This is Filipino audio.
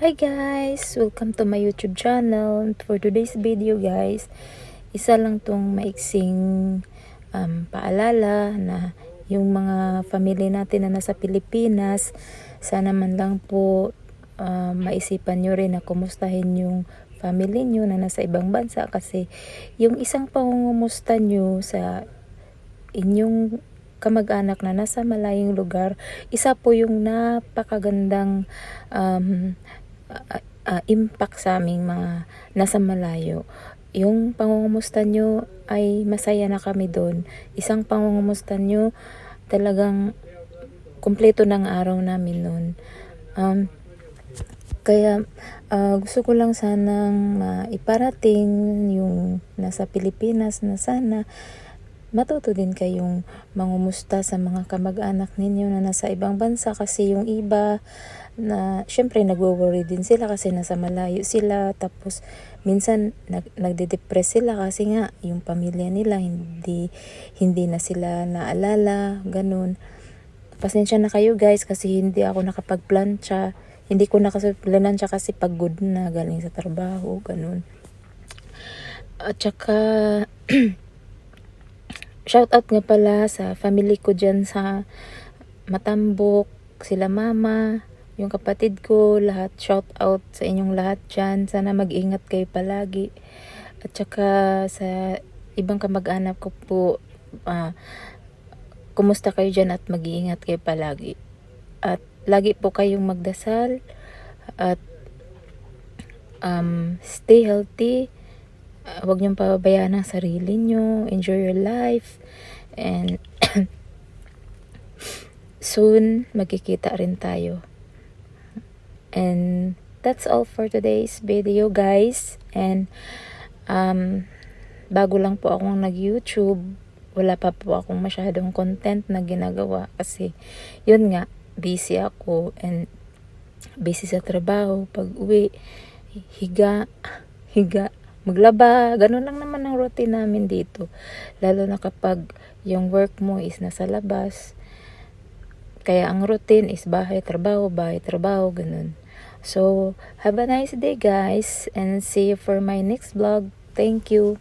Hi guys! Welcome to my YouTube channel. For today's video guys, isa lang tong maiksing paalala na yung mga family natin na nasa Pilipinas, sana man lang po maisipan nyo rin na kumustahin yung family nyo na nasa ibang bansa, kasi yung isang pangungumusta nyo sa inyong kamag-anak na nasa malayong lugar, isa po yung napakagandang impact sa aming mga nasa malayo. Yung pangungumusta nyo ay masaya na kami doon. Isang pangungumusta nyo, talagang kumpleto ng araw namin noon. Kaya gusto ko lang sanang iparating yung nasa Pilipinas na sana matuto din kayong mangumusta sa mga kamag-anak ninyo na nasa ibang bansa, kasi yung iba na syempre nagwo-worry din sila kasi nasa malayo sila, tapos minsan nagde-depress sila kasi nga yung pamilya nila hindi na sila naalala, ganun. Pasensya na kayo guys kasi hindi ako nakapagplantsa, hindi ko nakapagplantsa kasi pagod na galing sa trabaho, ganun. At saka shout out nga pala sa family ko dyan sa Matambok, sila mama, yung kapatid ko, lahat shout out sa inyong lahat dyan. Sana mag-ingat kayo palagi. At saka sa ibang kamag-anak ko po, kumusta kayo dyan at mag-iingat kayo palagi. At lagi po kayong magdasal at stay healthy. Huwag niyong pababayaan ang sarili niyo. Enjoy your life. And soon, magkikita rin tayo. And that's all for today's video guys. And bago lang po akong nag-YouTube. Wala pa po akong masyadong content na ginagawa. Kasi yun nga, busy ako. And busy sa trabaho. Pag uwi, higa, maglaba, ganun lang naman ang routine namin dito, lalo na kapag yung work mo is nasa labas. Kaya ang routine is bahay, trabaho, ganun. So have a nice day guys, and see you for my next vlog. Thank you.